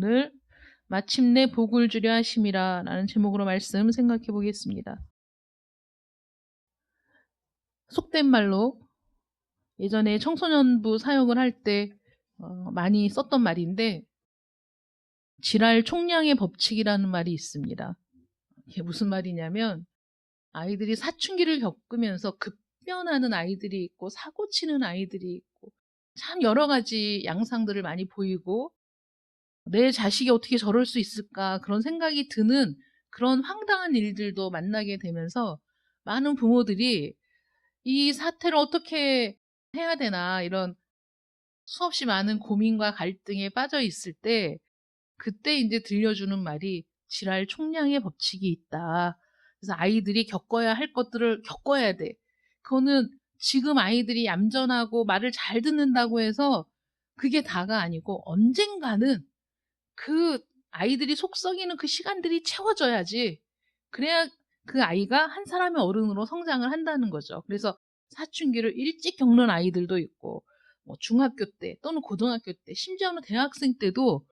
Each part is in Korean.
오늘 마침내 복을 주려 하심이라 라는 제목으로 말씀 생각해 보겠습니다. 속된 말로 예전에 청소년부 사역을 할 때 많이 썼던 말인데, 지랄 총량의 법칙이라는 말이 있습니다. 이게 무슨 말이냐면, 아이들이 사춘기를 겪으면서 급변하는 아이들이 있고 사고 치는 아이들이 있고 참 여러 가지 양상들을 많이 보이고, 내 자식이 어떻게 저럴 수 있을까 그런 생각이 드는 그런 황당한 일들도 만나게 되면서 많은 부모들이 이 사태를 어떻게 해야 되나 이런 수없이 많은 고민과 갈등에 빠져 있을 때, 그때 이제 들려주는 말이 지랄 총량의 법칙이 있다. 그래서 아이들이 겪어야 할 것들을 겪어야 돼. 그거는 지금 아이들이 얌전하고 말을 잘 듣는다고 해서 그게 다가 아니고, 언젠가는 그 아이들이 속 썩이는 그 시간들이 채워져야지. 그래야 그 아이가 한 사람의 어른으로 성장을 한다는 거죠. 그래서 사춘기를 일찍 겪는 아이들도 있고, 뭐 중학교 때 또는 고등학교 때, 심지어는 대학생 때도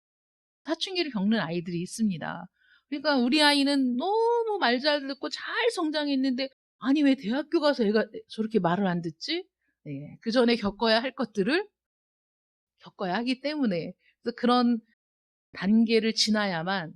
사춘기를 겪는 아이들이 있습니다. 그러니까 우리 아이는 너무 말 잘 듣고 잘 성장했는데, 아니 왜 대학교 가서 애가 저렇게 말을 안 듣지? 네, 그 전에 겪어야 할 것들을 겪어야 하기 때문에, 그래서 그런 단계를 지나야만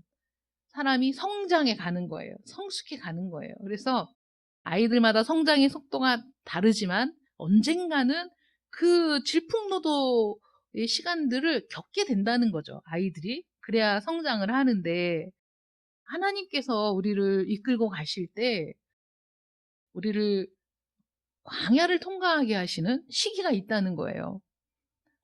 사람이 성장해 가는 거예요. 성숙해 가는 거예요. 그래서 아이들마다 성장의 속도가 다르지만 언젠가는 그 질풍노도의 시간들을 겪게 된다는 거죠, 아이들이. 그래야 성장을 하는데, 하나님께서 우리를 이끌고 가실 때 우리를 광야를 통과하게 하시는 시기가 있다는 거예요.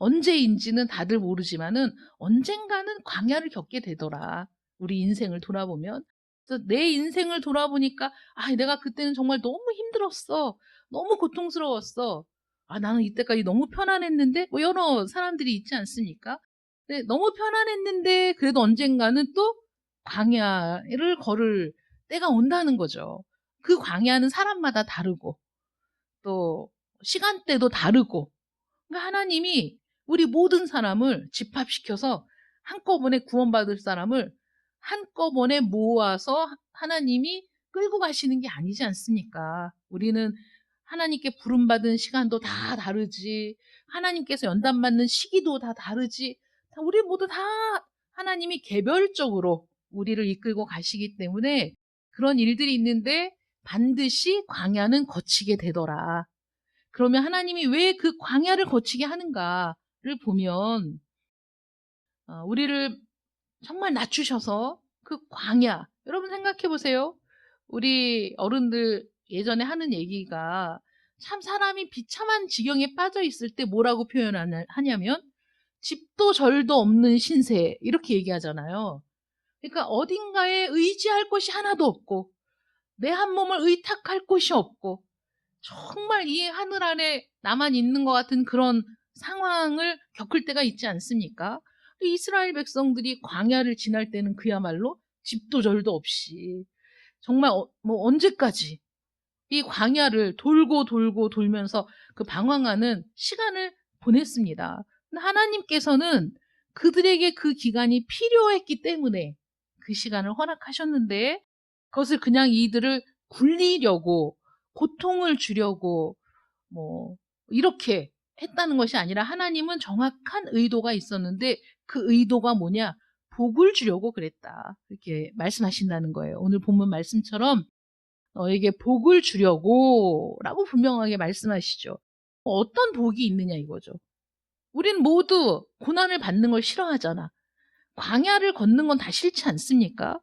언제인지는 다들 모르지만은 언젠가는 광야를 겪게 되더라. 우리 인생을 돌아보면. 그래서 내 인생을 돌아보니까, 아, 내가 그때는 정말 너무 힘들었어. 너무 고통스러웠어. 아, 나는 이때까지 너무 편안했는데, 뭐 여러 사람들이 있지 않습니까? 근데 너무 편안했는데 그래도 언젠가는 또 광야를 걸을 때가 온다는 거죠. 그 광야는 사람마다 다르고 또 시간대도 다르고, 그러니까 하나님이 우리 모든 사람을 집합시켜서 한꺼번에 구원받을 사람을 한꺼번에 모아서 하나님이 끌고 가시는 게 아니지 않습니까? 우리는 하나님께 부름받은 시간도 다 다르지, 하나님께서 연단받는 시기도 다 다르지, 우리 모두 다 하나님이 개별적으로 우리를 이끌고 가시기 때문에 그런 일들이 있는데 반드시 광야는 거치게 되더라. 그러면 하나님이 왜 그 광야를 거치게 하는가를 보면, 우리를 정말 낮추셔서 그 광야, 여러분 생각해 보세요. 우리 어른들 예전에 하는 얘기가, 참 사람이 비참한 지경에 빠져 있을 때 뭐라고 표현하냐면 집도 절도 없는 신세, 이렇게 얘기하잖아요. 그러니까 어딘가에 의지할 곳이 하나도 없고 내 한 몸을 의탁할 곳이 없고, 정말 이 하늘 아래 나만 있는 것 같은 그런 상황을 겪을 때가 있지 않습니까? 이스라엘 백성들이 광야를 지날 때는 그야말로 집도 절도 없이 정말 뭐 언제까지 이 광야를 돌고 돌고 돌면서 그 방황하는 시간을 보냈습니다. 근데 하나님께서는 그들에게 그 기간이 필요했기 때문에 그 시간을 허락하셨는데, 그것을 그냥 이들을 굴리려고, 고통을 주려고 뭐 이렇게 했다는 것이 아니라, 하나님은 정확한 의도가 있었는데 그 의도가 뭐냐? 복을 주려고 그랬다, 이렇게 말씀하신다는 거예요. 오늘 본문 말씀처럼 너에게 복을 주려고 라고 분명하게 말씀하시죠. 어떤 복이 있느냐 이거죠. 우린 모두 고난을 받는 걸 싫어하잖아. 광야를 걷는 건 다 싫지 않습니까?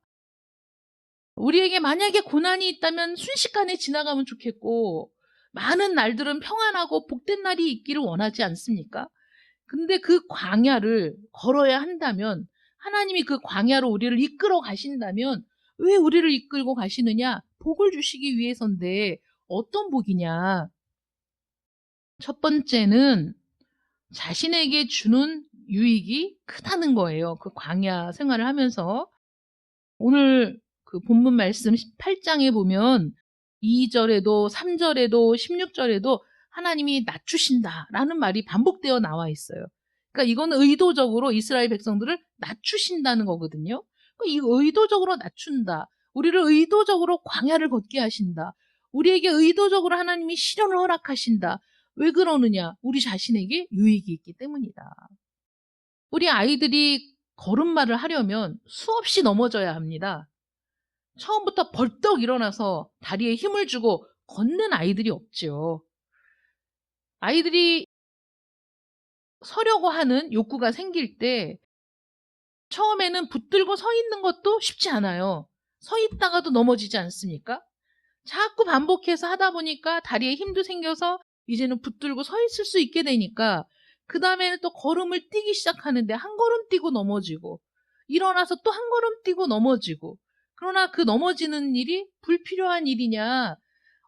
우리에게 만약에 고난이 있다면 순식간에 지나가면 좋겠고, 많은 날들은 평안하고 복된 날이 있기를 원하지 않습니까? 근데 그 광야를 걸어야 한다면, 하나님이 그 광야로 우리를 이끌어 가신다면, 왜 우리를 이끌고 가시느냐? 복을 주시기 위해서인데, 어떤 복이냐? 첫 번째는 자신에게 주는 유익이 크다는 거예요. 그 광야 생활을 하면서. 오늘 그 본문 말씀 18장에 보면 2절에도 3절에도 16절에도 하나님이 낮추신다라는 말이 반복되어 나와 있어요. 그러니까 이거는 의도적으로 이스라엘 백성들을 낮추신다는 거거든요. 이 의도적으로 낮춘다. 우리를 의도적으로 광야를 걷게 하신다. 우리에게 의도적으로 하나님이 시련을 허락하신다. 왜 그러느냐? 우리 자신에게 유익이 있기 때문이다. 우리 아이들이 걸음마를 하려면 수없이 넘어져야 합니다. 처음부터 벌떡 일어나서 다리에 힘을 주고 걷는 아이들이 없죠. 아이들이 서려고 하는 욕구가 생길 때 처음에는 붙들고 서 있는 것도 쉽지 않아요. 서 있다가도 넘어지지 않습니까? 자꾸 반복해서 하다 보니까 다리에 힘도 생겨서 이제는 붙들고 서 있을 수 있게 되니까 그 다음에는 또 걸음을 뛰기 시작하는데 한 걸음 뛰고 넘어지고 일어나서 또 한 걸음 뛰고 넘어지고 그러나 그 넘어지는 일이 불필요한 일이냐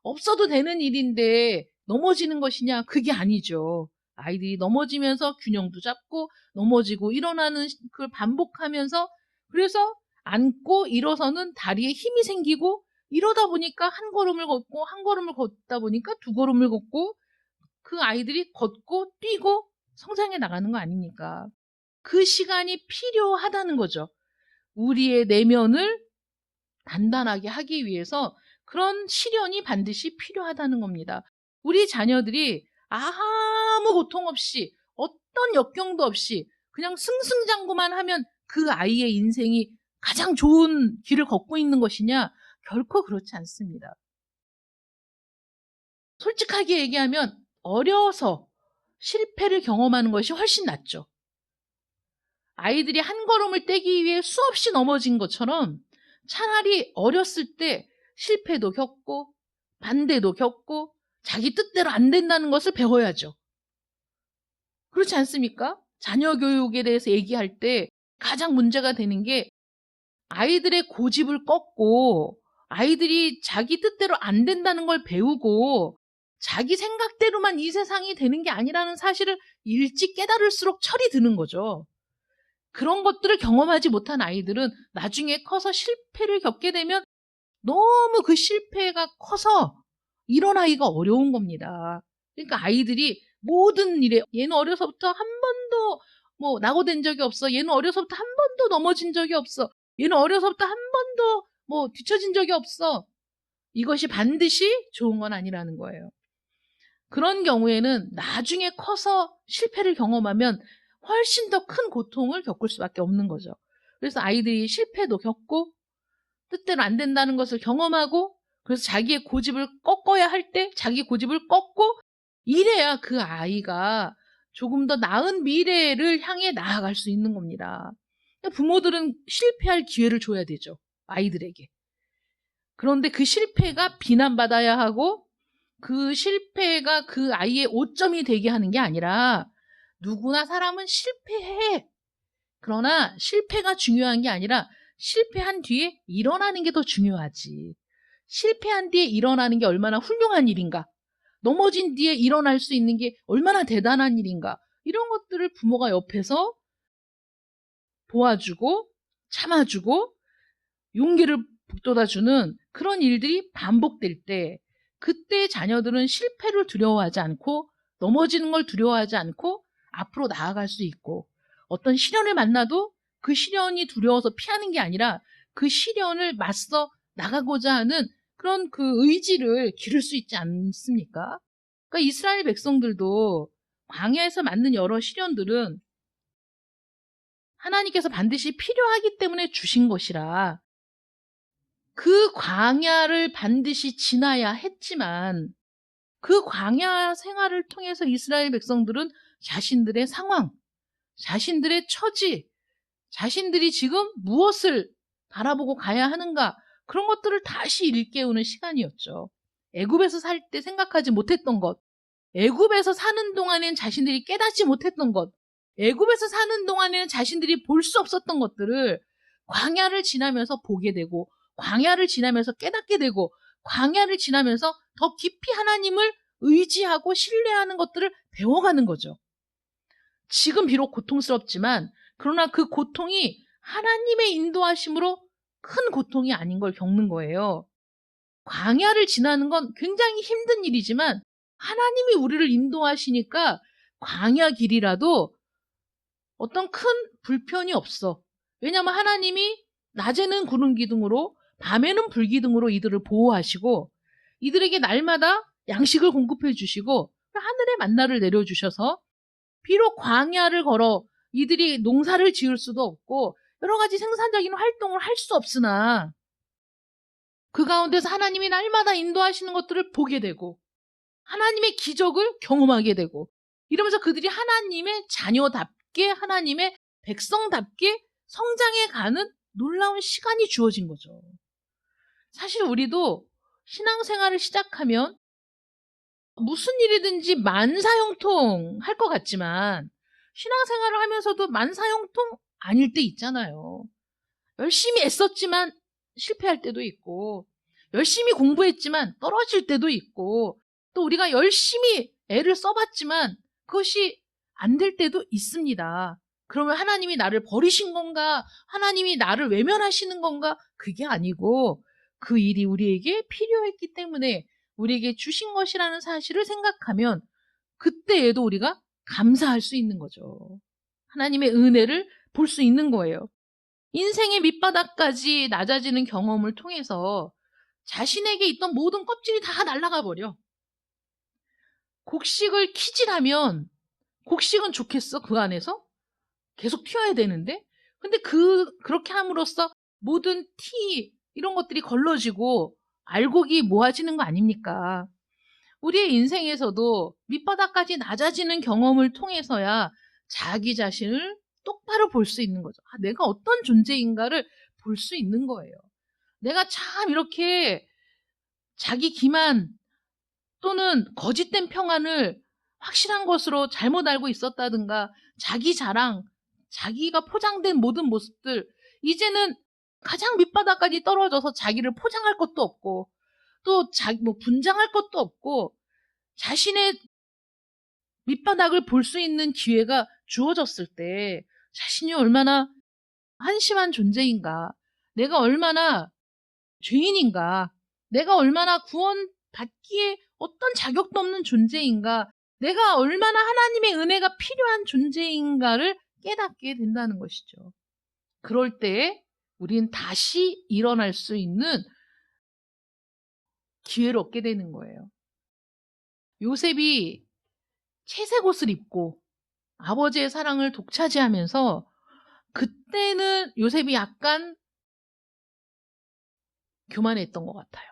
없어도 되는 일인데 넘어지는 것이냐 그게 아니죠. 아이들이 넘어지면서 균형도 잡고 넘어지고 일어나는 그걸 반복하면서 그래서 앉고 일어서는 다리에 힘이 생기고 이러다 보니까 한 걸음을 걷고 한 걸음을 걷다 보니까 두 걸음을 걷고 그 아이들이 걷고 뛰고 성장해 나가는 거 아닙니까? 그 시간이 필요하다는 거죠. 우리의 내면을 단단하게 하기 위해서 그런 시련이 반드시 필요하다는 겁니다. 우리 자녀들이 아무 고통 없이 어떤 역경도 없이 그냥 승승장구만 하면 그 아이의 인생이 가장 좋은 길을 걷고 있는 것이냐? 결코 그렇지 않습니다. 솔직하게 얘기하면 어려서 실패를 경험하는 것이 훨씬 낫죠. 아이들이 한 걸음을 떼기 위해 수없이 넘어진 것처럼 차라리 어렸을 때 실패도 겪고 반대도 겪고 자기 뜻대로 안 된다는 것을 배워야죠. 그렇지 않습니까? 자녀 교육에 대해서 얘기할 때 가장 문제가 되는 게 아이들의 고집을 꺾고 아이들이 자기 뜻대로 안 된다는 걸 배우고 자기 생각대로만 이 세상이 되는 게 아니라는 사실을 일찍 깨달을수록 철이 드는 거죠. 그런 것들을 경험하지 못한 아이들은 나중에 커서 실패를 겪게 되면 너무 그 실패가 커서 일어나기가 어려운 겁니다. 그러니까 아이들이 모든 일에 얘는 어려서부터 한 번도 뭐 낙오된 적이 없어. 얘는 어려서부터 한 번도 넘어진 적이 없어. 얘는 어려서부터 한 번도 뭐 뒤처진 적이 없어. 이것이 반드시 좋은 건 아니라는 거예요. 그런 경우에는 나중에 커서 실패를 경험하면 훨씬 더 큰 고통을 겪을 수밖에 없는 거죠. 그래서 아이들이 실패도 겪고 뜻대로 안 된다는 것을 경험하고 그래서 자기의 고집을 꺾어야 할 때 자기 고집을 꺾고 이래야 그 아이가 조금 더 나은 미래를 향해 나아갈 수 있는 겁니다. 부모들은 실패할 기회를 줘야 되죠. 아이들에게. 그런데 그 실패가 비난받아야 하고 그 실패가 그 아이의 오점이 되게 하는 게 아니라 누구나 사람은 실패해. 그러나 실패가 중요한 게 아니라 실패한 뒤에 일어나는 게 더 중요하지. 실패한 뒤에 일어나는 게 얼마나 훌륭한 일인가. 넘어진 뒤에 일어날 수 있는 게 얼마나 대단한 일인가. 이런 것들을 부모가 옆에서 도와주고 참아주고 용기를 북돋아주는 그런 일들이 반복될 때 그때 자녀들은 실패를 두려워하지 않고 넘어지는 걸 두려워하지 않고 앞으로 나아갈 수 있고 어떤 시련을 만나도 그 시련이 두려워서 피하는 게 아니라 그 시련을 맞서 나가고자 하는 그런 그 의지를 기를 수 있지 않습니까? 그러니까 이스라엘 백성들도 광야에서 맞는 여러 시련들은 하나님께서 반드시 필요하기 때문에 주신 것이라 그 광야를 반드시 지나야 했지만 그 광야 생활을 통해서 이스라엘 백성들은 자신들의 상황, 자신들의 처지, 자신들이 지금 무엇을 바라보고 가야 하는가 그런 것들을 다시 일깨우는 시간이었죠. 애굽에서 살 때 생각하지 못했던 것, 애굽에서 사는 동안엔 자신들이 깨닫지 못했던 것, 애굽에서 사는 동안에는 자신들이 볼 수 없었던 것들을 광야를 지나면서 보게 되고 광야를 지나면서 깨닫게 되고 광야를 지나면서 더 깊이 하나님을 의지하고 신뢰하는 것들을 배워가는 거죠. 지금 비록 고통스럽지만 그러나 그 고통이 하나님의 인도하심으로 큰 고통이 아닌 걸 겪는 거예요. 광야를 지나는 건 굉장히 힘든 일이지만 하나님이 우리를 인도하시니까 광야 길이라도 어떤 큰 불편이 없어. 왜냐하면 하나님이 낮에는 구름 기둥으로 밤에는 불 기둥으로 이들을 보호하시고 이들에게 날마다 양식을 공급해 주시고 하늘의 만나를 내려주셔서 비록 광야를 걸어 이들이 농사를 지을 수도 없고 여러 가지 생산적인 활동을 할 수 없으나 그 가운데서 하나님이 날마다 인도하시는 것들을 보게 되고 하나님의 기적을 경험하게 되고 이러면서 그들이 하나님의 자녀답게 하나님의 백성답게 성장해가는 놀라운 시간이 주어진 거죠. 사실 우리도 신앙생활을 시작하면 무슨 일이든지 만사형통 할 것 같지만 신앙생활을 하면서도 만사형통 아닐 때 있잖아요. 열심히 애썼지만 실패할 때도 있고 열심히 공부했지만 떨어질 때도 있고 또 우리가 열심히 애를 써봤지만 그것이 안 될 때도 있습니다. 그러면 하나님이 나를 버리신 건가? 하나님이 나를 외면하시는 건가? 그게 아니고 그 일이 우리에게 필요했기 때문에 우리에게 주신 것이라는 사실을 생각하면 그때에도 우리가 감사할 수 있는 거죠. 하나님의 은혜를 볼 수 있는 거예요. 인생의 밑바닥까지 낮아지는 경험을 통해서 자신에게 있던 모든 껍질이 다 날아가 버려. 곡식을 키질하면 곡식은 좋겠어? 그 안에서? 계속 튀어야 되는데? 근데 그렇게 함으로써 모든 티, 이런 것들이 걸러지고 알곡이 모아지는 거 아닙니까? 우리의 인생에서도 밑바닥까지 낮아지는 경험을 통해서야 자기 자신을 똑바로 볼 수 있는 거죠. 내가 어떤 존재인가를 볼 수 있는 거예요. 내가 참 이렇게 자기 기만 또는 거짓된 평안을 확실한 것으로 잘못 알고 있었다든가 자기 자랑, 자기가 포장된 모든 모습들 이제는 가장 밑바닥까지 떨어져서 자기를 포장할 것도 없고 또 분장할 것도 없고 자신의 밑바닥을 볼 수 있는 기회가 주어졌을 때 자신이 얼마나 한심한 존재인가, 내가 얼마나 죄인인가, 내가 얼마나 구원받기에 어떤 자격도 없는 존재인가, 내가 얼마나 하나님의 은혜가 필요한 존재인가를 깨닫게 된다는 것이죠. 그럴 때 우린 다시 일어날 수 있는 기회를 얻게 되는 거예요. 요셉이 채색 옷을 입고 아버지의 사랑을 독차지하면서 그때는 요셉이 약간 교만했던 것 같아요.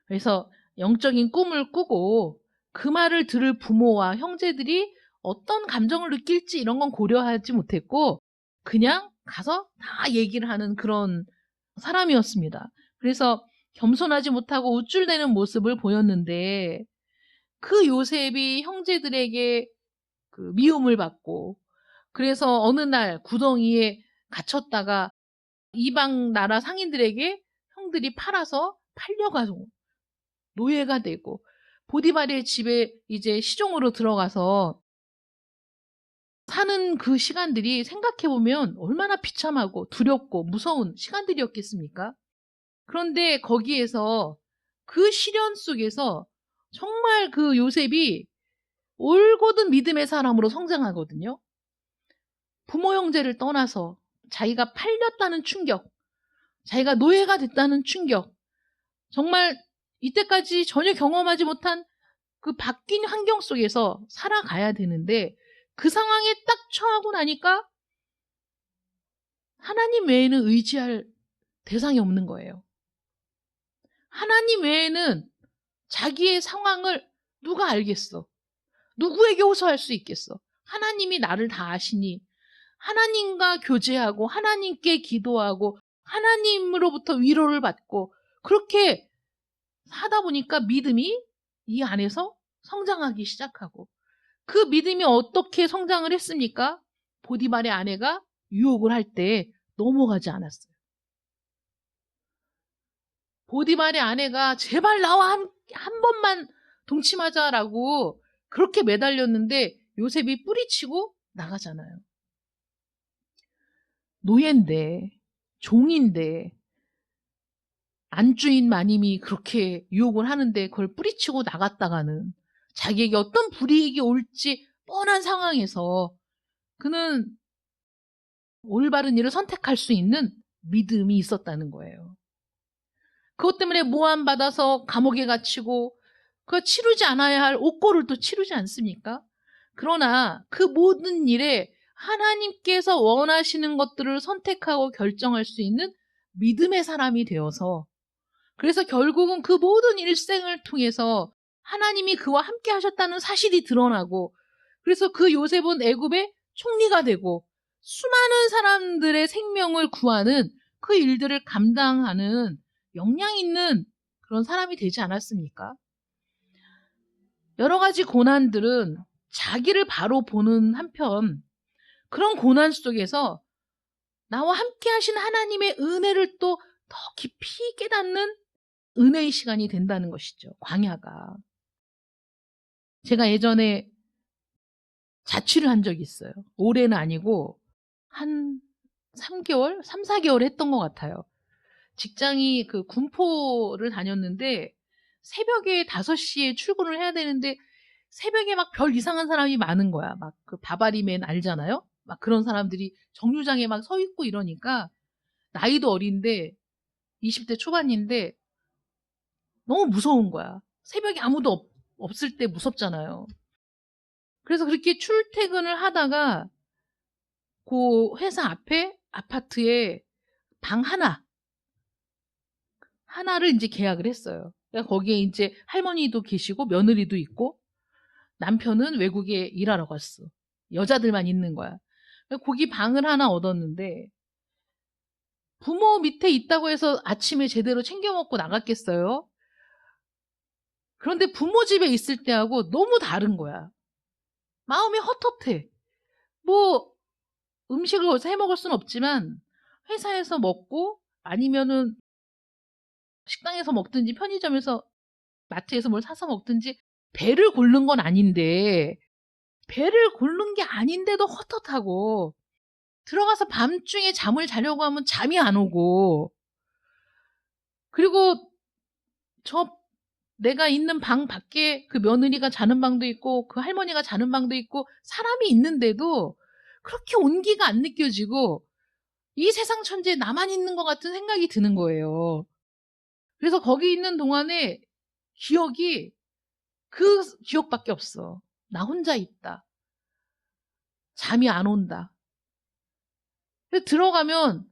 그래서 영적인 꿈을 꾸고 그 말을 들을 부모와 형제들이 어떤 감정을 느낄지 이런 건 고려하지 못했고 그냥 가서 다 얘기를 하는 그런 사람이었습니다. 그래서 겸손하지 못하고 우쭐대는 모습을 보였는데 그 요셉이 형제들에게 그 미움을 받고 그래서 어느 날 구덩이에 갇혔다가 이방 나라 상인들에게 형들이 팔아서 팔려가지고 노예가 되고 보디발의 집에 이제 시종으로 들어가서 사는 그 시간들이 생각해보면 얼마나 비참하고 두렵고 무서운 시간들이었겠습니까? 그런데 거기에서 그 시련 속에서 정말 그 요셉이 올곧은 믿음의 사람으로 성장하거든요. 부모 형제를 떠나서 자기가 팔렸다는 충격, 자기가 노예가 됐다는 충격, 정말 이때까지 전혀 경험하지 못한 그 바뀐 환경 속에서 살아가야 되는데 그 상황에 딱 처하고 나니까 하나님 외에는 의지할 대상이 없는 거예요. 하나님 외에는 자기의 상황을 누가 알겠어? 누구에게 호소할 수 있겠어? 하나님이 나를 다 아시니 하나님과 교제하고 하나님께 기도하고 하나님으로부터 위로를 받고 그렇게 하다 보니까 믿음이 이 안에서 성장하기 시작하고 그 믿음이 어떻게 성장을 했습니까? 보디발의 아내가 유혹을 할 때 넘어가지 않았어요. 보디발의 아내가 제발 나와 한 번만 동침하자라고 그렇게 매달렸는데 요셉이 뿌리치고 나가잖아요. 노예인데 종인데 안주인 마님이 그렇게 유혹을 하는데 그걸 뿌리치고 나갔다가는 자기에게 어떤 불이익이 올지 뻔한 상황에서 그는 올바른 일을 선택할 수 있는 믿음이 있었다는 거예요. 그것 때문에 모함받아서 감옥에 갇히고 그 치르지 않아야 할 옥고를 또 치르지 않습니까? 그러나 그 모든 일에 하나님께서 원하시는 것들을 선택하고 결정할 수 있는 믿음의 사람이 되어서, 그래서 결국은 그 모든 일생을 통해서 하나님이 그와 함께 하셨다는 사실이 드러나고, 그래서 그 요셉은 애굽의 총리가 되고 수많은 사람들의 생명을 구하는 그 일들을 감당하는 역량 있는 그런 사람이 되지 않았습니까? 여러 가지 고난들은 자기를 바로 보는 한편, 그런 고난 속에서 나와 함께 하신 하나님의 은혜를 또 더 깊이 깨닫는 은혜의 시간이 된다는 것이죠. 광야가. 제가 예전에 자취를 한 적이 있어요. 올해는 아니고 한 3개월? 3, 4개월 했던 것 같아요. 직장이 그 군포를 다녔는데 새벽에 5시에 출근을 해야 되는데 새벽에 막 별 이상한 사람이 많은 거야. 막 그 바바리맨 알잖아요? 막 그런 사람들이 정류장에 막 서 있고 이러니까 나이도 어린데 20대 초반인데 너무 무서운 거야. 새벽에 아무도 없을 때 무섭잖아요. 그래서 그렇게 출퇴근을 하다가 그 회사 앞에 아파트에 방 하나를 이제 계약을 했어요. 그러니까 거기에 이제 할머니도 계시고 며느리도 있고 남편은 외국에 일하러 갔어. 여자들만 있는 거야. 거기 방을 하나 얻었는데 부모 밑에 있다고 해서 아침에 제대로 챙겨 먹고 나갔겠어요? 그런데 부모 집에 있을 때하고 너무 다른 거야. 마음이 헛헛해. 뭐 음식을 해 먹을 순 없지만 회사에서 먹고 아니면은 식당에서 먹든지 편의점에서 마트에서 뭘 사서 먹든지 배를 고른 건 아닌데, 배를 고른 게 아닌데도 헛헛하고 들어가서 밤중에 잠을 자려고 하면 잠이 안 오고, 그리고 내가 있는 방 밖에 그 며느리가 자는 방도 있고 그 할머니가 자는 방도 있고 사람이 있는데도 그렇게 온기가 안 느껴지고 이 세상 천지에 나만 있는 것 같은 생각이 드는 거예요. 그래서 거기 있는 동안에 기억이 그 기억밖에 없어. 나 혼자 있다. 잠이 안 온다. 그래서 들어가면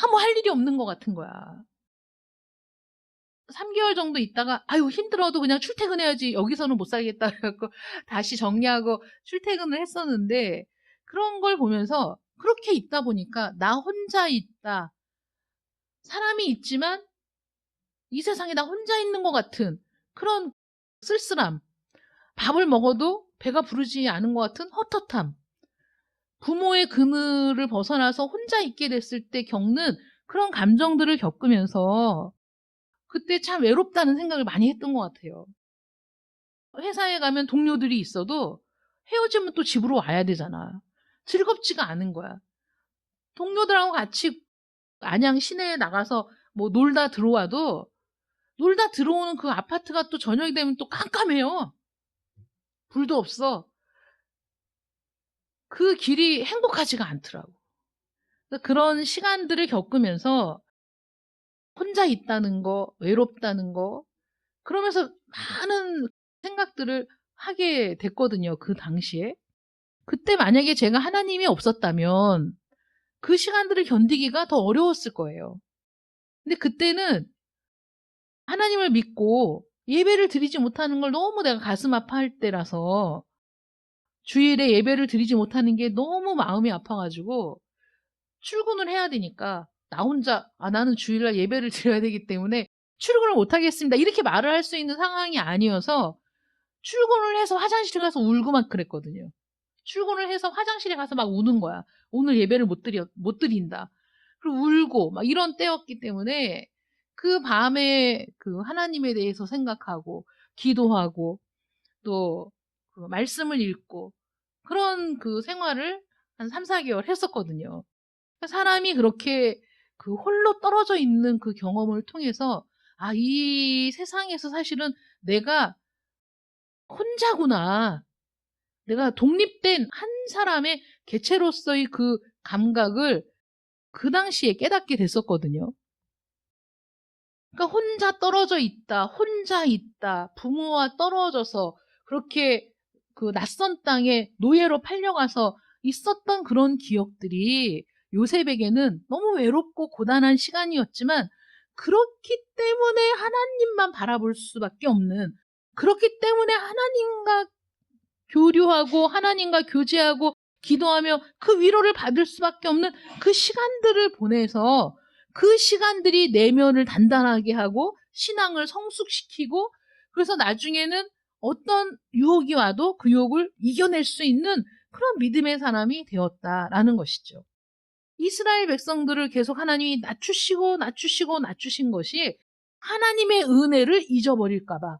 아무 할 일이 없는 것 같은 거야. 3개월 정도 있다가 아유 힘들어도 그냥 출퇴근해야지 여기서는 못 살겠다 해갖고 다시 정리하고 출퇴근을 했었는데, 그런 걸 보면서 그렇게 있다 보니까 나 혼자 있다. 사람이 있지만 이 세상에 나 혼자 있는 것 같은 그런 쓸쓸함. 밥을 먹어도 배가 부르지 않은 것 같은 헛헛함. 부모의 그늘을 벗어나서 혼자 있게 됐을 때 겪는 그런 감정들을 겪으면서 그때 참 외롭다는 생각을 많이 했던 것 같아요. 회사에 가면 동료들이 있어도 헤어지면 또 집으로 와야 되잖아. 즐겁지가 않은 거야. 동료들하고 같이 안양 시내에 나가서 뭐 놀다 들어와도 놀다 들어오는 그 아파트가 또 저녁이 되면 또 깜깜해요. 불도 없어. 그 길이 행복하지가 않더라고. 그런 시간들을 겪으면서 혼자 있다는 거, 외롭다는 거, 그러면서 많은 생각들을 하게 됐거든요. 그 당시에. 그때 만약에 제가 하나님이 없었다면 그 시간들을 견디기가 더 어려웠을 거예요. 근데 그때는 하나님을 믿고 예배를 드리지 못하는 걸 너무 내가 가슴 아파할 때라서, 주일에 예배를 드리지 못하는 게 너무 마음이 아파가지고 출근을 해야 되니까 나 혼자 나는 주일날 예배를 드려야 되기 때문에 출근을 못하겠습니다. 이렇게 말을 할 수 있는 상황이 아니어서 출근을 해서 화장실에 가서 울고 막 그랬거든요. 출근을 해서 화장실에 가서 막 우는 거야. 오늘 예배를 못 드린다. 그리고 울고 막 이런 때였기 때문에 그 밤에 그 하나님에 대해서 생각하고 기도하고 또 그 말씀을 읽고 그런 그 생활을 한 3, 4개월 했었거든요. 사람이 그렇게 그 홀로 떨어져 있는 그 경험을 통해서 이 세상에서 사실은 내가 혼자구나. 내가 독립된 한 사람의 개체로서의 그 감각을 그 당시에 깨닫게 됐었거든요. 그러니까 혼자 떨어져 있다, 혼자 있다, 부모와 떨어져서 그렇게 그 낯선 땅에 노예로 팔려가서 있었던 그런 기억들이 요셉에게는 너무 외롭고 고단한 시간이었지만, 그렇기 때문에 하나님만 바라볼 수밖에 없는, 그렇기 때문에 하나님과 교류하고 하나님과 교제하고 기도하며 그 위로를 받을 수밖에 없는 그 시간들을 보내서, 그 시간들이 내면을 단단하게 하고 신앙을 성숙시키고, 그래서 나중에는 어떤 유혹이 와도 그 유혹을 이겨낼 수 있는 그런 믿음의 사람이 되었다라는 것이죠. 이스라엘 백성들을 계속 하나님이 낮추신 것이 하나님의 은혜를 잊어버릴까봐,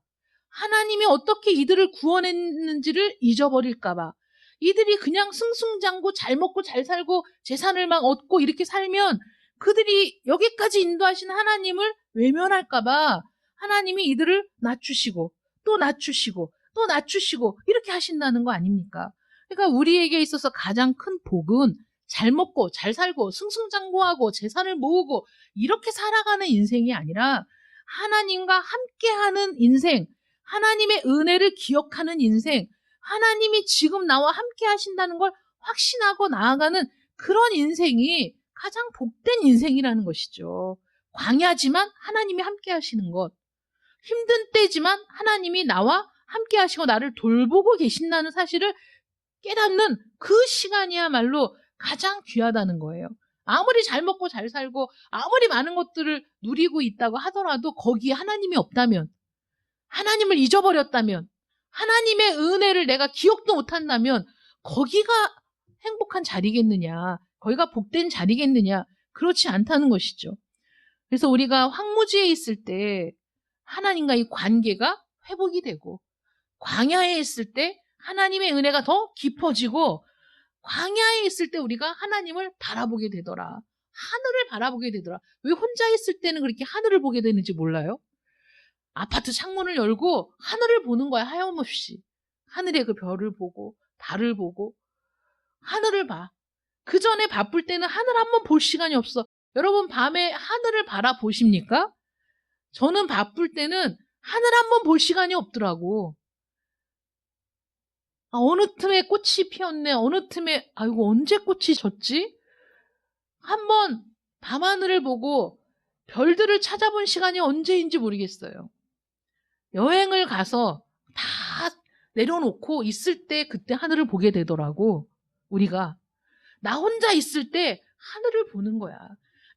하나님이 어떻게 이들을 구원했는지를 잊어버릴까봐, 이들이 그냥 승승장구 잘 먹고 잘 살고 재산을 막 얻고 이렇게 살면 그들이 여기까지 인도하신 하나님을 외면할까봐 하나님이 이들을 낮추시고 또 낮추시고 또 낮추시고 이렇게 하신다는 거 아닙니까? 그러니까 우리에게 있어서 가장 큰 복은 잘 먹고 잘 살고 승승장구하고 재산을 모으고 이렇게 살아가는 인생이 아니라, 하나님과 함께하는 인생, 하나님의 은혜를 기억하는 인생, 하나님이 지금 나와 함께 하신다는 걸 확신하고 나아가는 그런 인생이 가장 복된 인생이라는 것이죠. 광야지만 하나님이 함께 하시는 것, 힘든 때지만 하나님이 나와 함께 하시고 나를 돌보고 계신다는 사실을 깨닫는 그 시간이야말로 가장 귀하다는 거예요. 아무리 잘 먹고 잘 살고 아무리 많은 것들을 누리고 있다고 하더라도 거기에 하나님이 없다면, 하나님을 잊어버렸다면, 하나님의 은혜를 내가 기억도 못한다면 거기가 행복한 자리겠느냐, 거기가 복된 자리겠느냐? 그렇지 않다는 것이죠. 그래서 우리가 황무지에 있을 때 하나님과 이 관계가 회복이 되고, 광야에 있을 때 하나님의 은혜가 더 깊어지고, 광야에 있을 때 우리가 하나님을 바라보게 되더라. 하늘을 바라보게 되더라. 왜 혼자 있을 때는 그렇게 하늘을 보게 되는지 몰라요? 아파트 창문을 열고 하늘을 보는 거야, 하염없이. 하늘의 그 별을 보고 달을 보고 하늘을 봐. 그 전에 바쁠 때는 하늘 한번 볼 시간이 없어. 여러분 밤에 하늘을 바라보십니까? 저는 바쁠 때는 하늘 한번 볼 시간이 없더라고. 어느 틈에 꽃이 피었네. 어느 틈에 아이고 언제 꽃이 졌지? 한번 밤하늘을 보고 별들을 찾아본 시간이 언제인지 모르겠어요. 여행을 가서 다 내려놓고 있을 때 그때 하늘을 보게 되더라고. 우리가 나 혼자 있을 때 하늘을 보는 거야.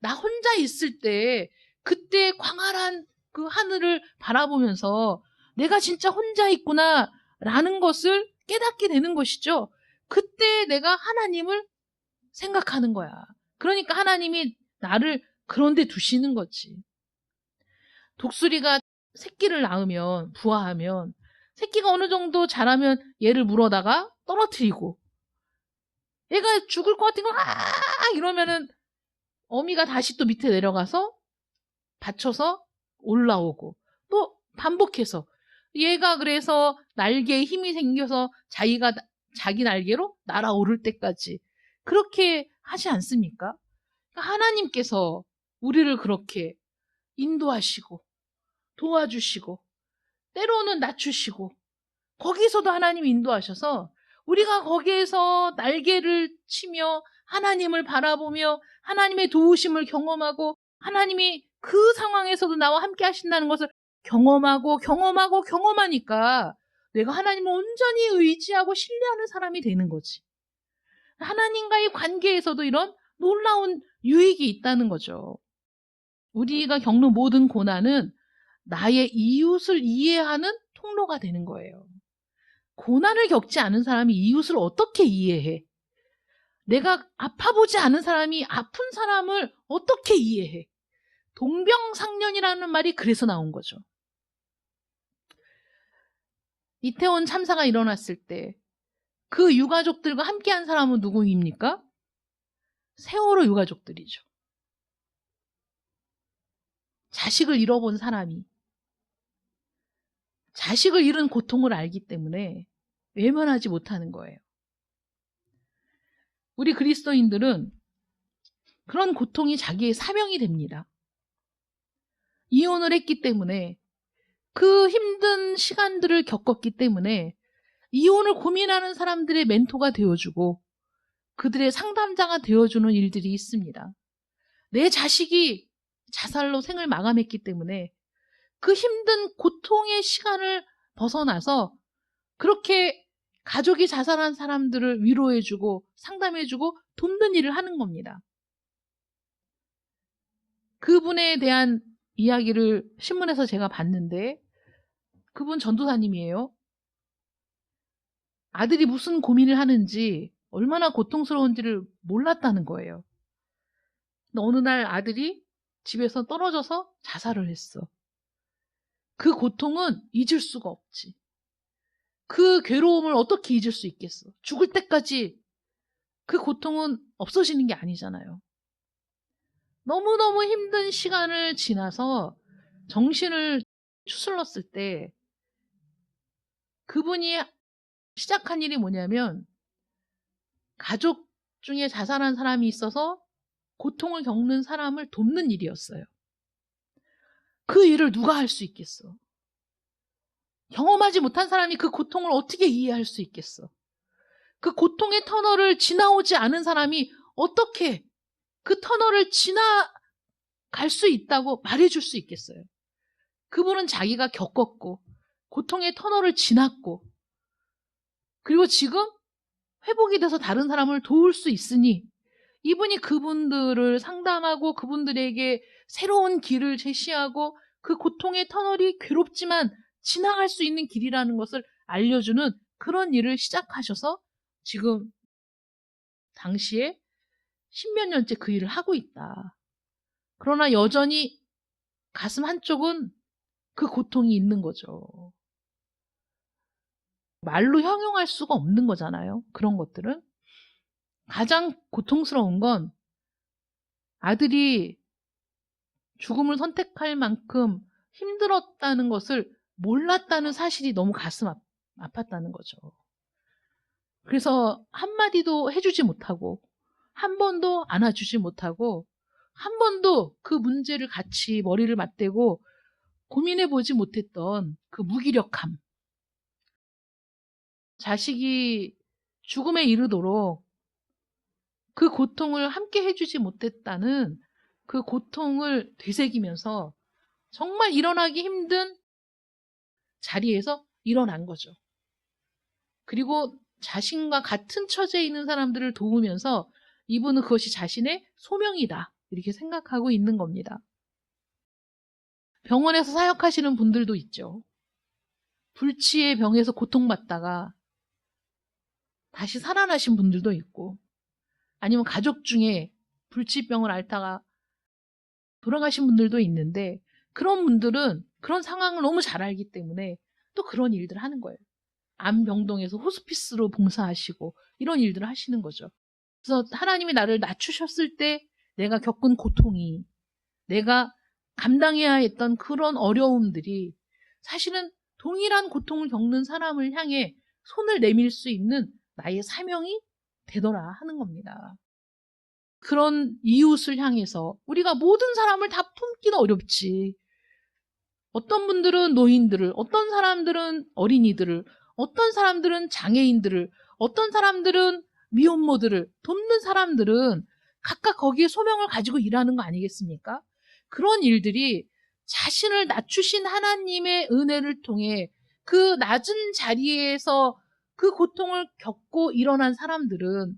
나 혼자 있을 때 그때 광활한 그 하늘을 바라보면서 내가 진짜 혼자 있구나 라는 것을 깨닫게 되는 것이죠. 그때 내가 하나님을 생각하는 거야. 그러니까 하나님이 나를 그런 데 두시는 거지. 독수리가 새끼를 낳으면, 부화하면, 새끼가 어느 정도 자라면 얘를 물어다가 떨어뜨리고, 얘가 죽을 것 같은 거, 이러면은 어미가 다시 또 밑에 내려가서 받쳐서 올라오고, 또 반복해서. 얘가 그래서 날개에 힘이 생겨서 자기 날개로 날아오를 때까지 그렇게 하지 않습니까? 그러니까 하나님께서 우리를 그렇게 인도하시고 도와주시고 때로는 낮추시고, 거기서도 하나님이 인도하셔서 우리가 거기에서 날개를 치며 하나님을 바라보며 하나님의 도우심을 경험하고, 하나님이 그 상황에서도 나와 함께 하신다는 것을 경험하니까 내가 하나님을 온전히 의지하고 신뢰하는 사람이 되는 거지. 하나님과의 관계에서도 이런 놀라운 유익이 있다는 거죠. 우리가 겪는 모든 고난은 나의 이웃을 이해하는 통로가 되는 거예요. 고난을 겪지 않은 사람이 이웃을 어떻게 이해해? 내가 아파보지 않은 사람이 아픈 사람을 어떻게 이해해? 동병상련이라는 말이 그래서 나온 거죠. 이태원 참사가 일어났을 때 그 유가족들과 함께한 사람은 누구입니까? 세월호 유가족들이죠. 자식을 잃어본 사람이 자식을 잃은 고통을 알기 때문에 외면하지 못하는 거예요. 우리 그리스도인들은 그런 고통이 자기의 사명이 됩니다. 이혼을 했기 때문에, 그 힘든 시간들을 겪었기 때문에 이혼을 고민하는 사람들의 멘토가 되어주고 그들의 상담자가 되어주는 일들이 있습니다. 내 자식이 자살로 생을 마감했기 때문에 그 힘든 고통의 시간을 벗어나서 그렇게 가족이 자살한 사람들을 위로해주고 상담해주고 돕는 일을 하는 겁니다. 그분에 대한 이야기를 신문에서 제가 봤는데, 그분 전도사님이에요. 아들이 무슨 고민을 하는지, 얼마나 고통스러운지를 몰랐다는 거예요. 근데 어느 날 아들이 집에서 떨어져서 자살을 했어. 그 고통은 잊을 수가 없지. 그 괴로움을 어떻게 잊을 수 있겠어? 죽을 때까지 그 고통은 없어지는 게 아니잖아요. 너무너무 힘든 시간을 지나서 정신을 추스렀을 때 그분이 시작한 일이 뭐냐면, 가족 중에 자살한 사람이 있어서 고통을 겪는 사람을 돕는 일이었어요. 그 일을 누가 할 수 있겠어? 경험하지 못한 사람이 그 고통을 어떻게 이해할 수 있겠어? 그 고통의 터널을 지나오지 않은 사람이 어떻게 그 터널을 지나갈 수 있다고 말해줄 수 있겠어요? 그분은 자기가 겪었고 고통의 터널을 지났고, 그리고 지금 회복이 돼서 다른 사람을 도울 수 있으니 이분이 그분들을 상담하고 그분들에게 새로운 길을 제시하고 그 고통의 터널이 괴롭지만 지나갈 수 있는 길이라는 것을 알려주는 그런 일을 시작하셔서 지금 당시에 십몇 년째 그 일을 하고 있다. 그러나 여전히 가슴 한쪽은 그 고통이 있는 거죠. 말로 형용할 수가 없는 거잖아요. 그런 것들은. 가장 고통스러운 건 아들이 죽음을 선택할 만큼 힘들었다는 것을 몰랐다는 사실이 너무 가슴 아팠다는 거죠. 그래서 한마디도 해주지 못하고, 한 번도 안아주지 못하고, 한 번도 그 문제를 같이 머리를 맞대고 고민해보지 못했던 그 무기력함. 자식이 죽음에 이르도록 그 고통을 함께 해주지 못했다는 그 고통을 되새기면서 정말 일어나기 힘든 자리에서 일어난 거죠. 그리고 자신과 같은 처지에 있는 사람들을 도우면서 이분은 그것이 자신의 소명이다, 이렇게 생각하고 있는 겁니다. 병원에서 사역하시는 분들도 있죠. 불치의 병에서 고통받다가 다시 살아나신 분들도 있고, 아니면 가족 중에 불치병을 앓다가 돌아가신 분들도 있는데, 그런 분들은 그런 상황을 너무 잘 알기 때문에 또 그런 일들을 하는 거예요. 암병동에서 호스피스로 봉사하시고 이런 일들을 하시는 거죠. 그래서 하나님이 나를 낮추셨을 때 내가 겪은 고통이, 내가 감당해야 했던 그런 어려움들이 사실은 동일한 고통을 겪는 사람을 향해 손을 내밀 수 있는 나의 사명이 되더라 하는 겁니다. 그런 이웃을 향해서 우리가 모든 사람을 다 품기는 어렵지. 어떤 분들은 노인들을, 어떤 사람들은 어린이들을, 어떤 사람들은 장애인들을, 어떤 사람들은 미혼모들을 돕는 사람들은 각각 거기에 소명을 가지고 일하는 거 아니겠습니까? 그런 일들이 자신을 낮추신 하나님의 은혜를 통해 그 낮은 자리에서 그 고통을 겪고 일어난 사람들은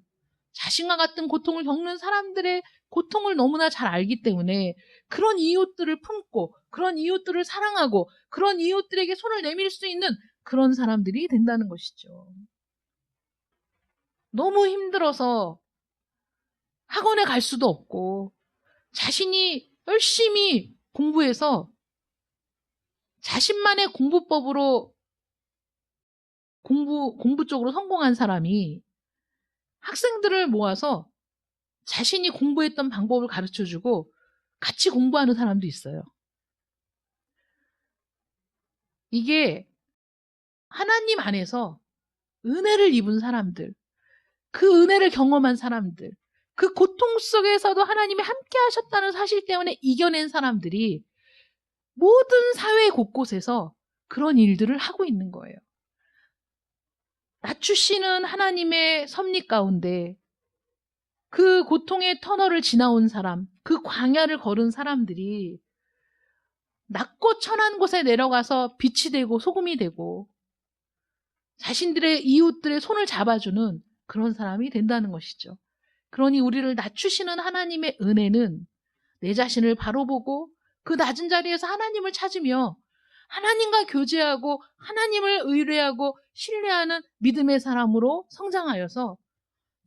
자신과 같은 고통을 겪는 사람들의 고통을 너무나 잘 알기 때문에 그런 이웃들을 품고 그런 이웃들을 사랑하고 그런 이웃들에게 손을 내밀 수 있는 그런 사람들이 된다는 것이죠. 너무 힘들어서 학원에 갈 수도 없고 자신이 열심히 공부해서 자신만의 공부법으로 공부 쪽으로 성공한 사람이 학생들을 모아서 자신이 공부했던 방법을 가르쳐주고 같이 공부하는 사람도 있어요. 이게 하나님 안에서 은혜를 입은 사람들, 그 은혜를 경험한 사람들, 그 고통 속에서도 하나님이 함께 하셨다는 사실 때문에 이겨낸 사람들이 모든 사회 곳곳에서 그런 일들을 하고 있는 거예요. 낮추시는 하나님의 섭리 가운데 그 고통의 터널을 지나온 사람, 그 광야를 걸은 사람들이 낮고 천한 곳에 내려가서 빛이 되고 소금이 되고 자신들의 이웃들의 손을 잡아주는 그런 사람이 된다는 것이죠. 그러니 우리를 낮추시는 하나님의 은혜는 내 자신을 바로 보고 그 낮은 자리에서 하나님을 찾으며 하나님과 교제하고 하나님을 의뢰하고 신뢰하는 믿음의 사람으로 성장하여서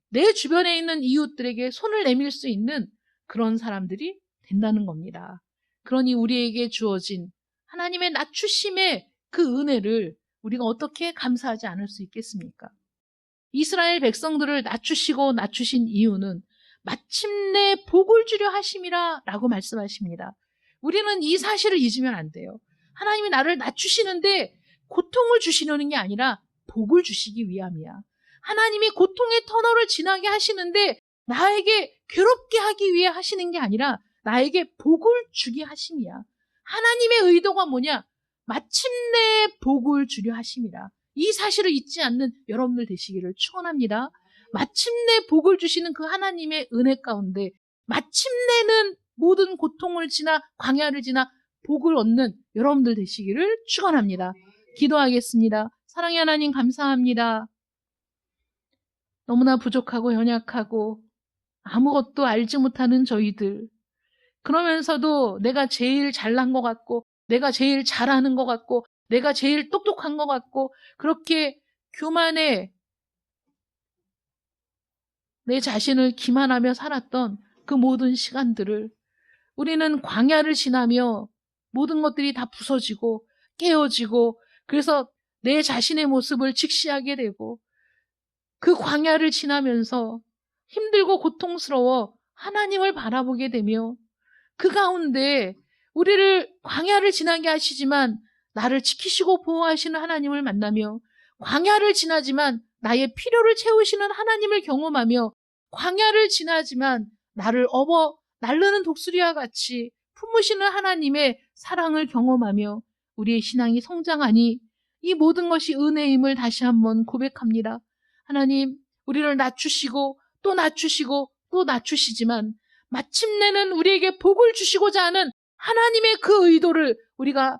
내 주변에 있는 이웃들에게 손을 내밀 수 있는 그런 사람들이 된다는 겁니다. 그러니 우리에게 주어진 하나님의 낮추심의 그 은혜를 우리가 어떻게 감사하지 않을 수 있겠습니까? 이스라엘 백성들을 낮추시고 낮추신 이유는 마침내 복을 주려 하심이라 라고 말씀하십니다. 우리는 이 사실을 잊으면 안 돼요. 하나님이 나를 낮추시는데 고통을 주시려는 게 아니라 복을 주시기 위함이야. 하나님이 고통의 터널을 지나게 하시는데 나에게 괴롭게 하기 위해 하시는 게 아니라 나에게 복을 주게 하심이야. 하나님의 의도가 뭐냐? 마침내 복을 주려 하심이라. 이 사실을 잊지 않는 여러분들 되시기를 축원합니다. 마침내 복을 주시는 그 하나님의 은혜 가운데 마침내는 모든 고통을 지나 광야를 지나 복을 얻는 여러분들 되시기를 축원합니다. 기도하겠습니다. 사랑의 하나님 감사합니다. 너무나 부족하고 연약하고 아무것도 알지 못하는 저희들, 그러면서도 내가 제일 잘난 것 같고 내가 제일 잘하는 것 같고 내가 제일 똑똑한 것 같고 그렇게 교만해 내 자신을 기만하며 살았던 그 모든 시간들을 우리는 광야를 지나며 모든 것들이 다 부서지고 깨어지고 그래서 내 자신의 모습을 직시하게 되고 그 광야를 지나면서 힘들고 고통스러워 하나님을 바라보게 되며 그 가운데 우리를 광야를 지나게 하시지만 나를 지키시고 보호하시는 하나님을 만나며 광야를 지나지만 나의 필요를 채우시는 하나님을 경험하며 광야를 지나지만 나를 업어 날르는 독수리와 같이 품으시는 하나님의 사랑을 경험하며 우리의 신앙이 성장하니 이 모든 것이 은혜임을 다시 한번 고백합니다. 하나님, 우리를 낮추시고 또 낮추시고 또 낮추시지만 마침내는 우리에게 복을 주시고자 하는 하나님의 그 의도를 우리가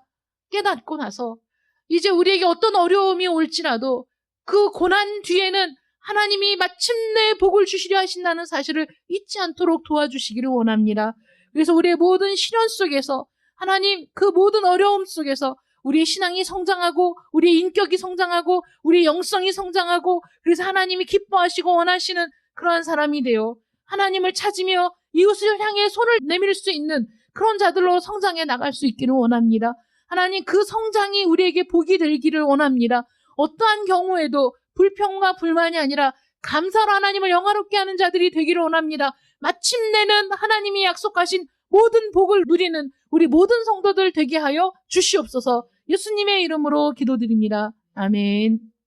깨닫고 나서 이제 우리에게 어떤 어려움이 올지라도 그 고난 뒤에는 하나님이 마침내 복을 주시려 하신다는 사실을 잊지 않도록 도와주시기를 원합니다. 그래서 우리의 모든 시련 속에서 하나님 그 모든 어려움 속에서 우리의 신앙이 성장하고 우리의 인격이 성장하고 우리의 영성이 성장하고 그래서 하나님이 기뻐하시고 원하시는 그러한 사람이 되어 하나님을 찾으며 이웃을 향해 손을 내밀 수 있는 그런 자들로 성장해 나갈 수 있기를 원합니다. 하나님 그 성장이 우리에게 복이 되기를 원합니다. 어떠한 경우에도 불평과 불만이 아니라 감사로 하나님을 영화롭게 하는 자들이 되기를 원합니다. 마침내는 하나님이 약속하신 모든 복을 누리는 우리 모든 성도들 되게 하여 주시옵소서. 예수님의 이름으로 기도드립니다. 아멘.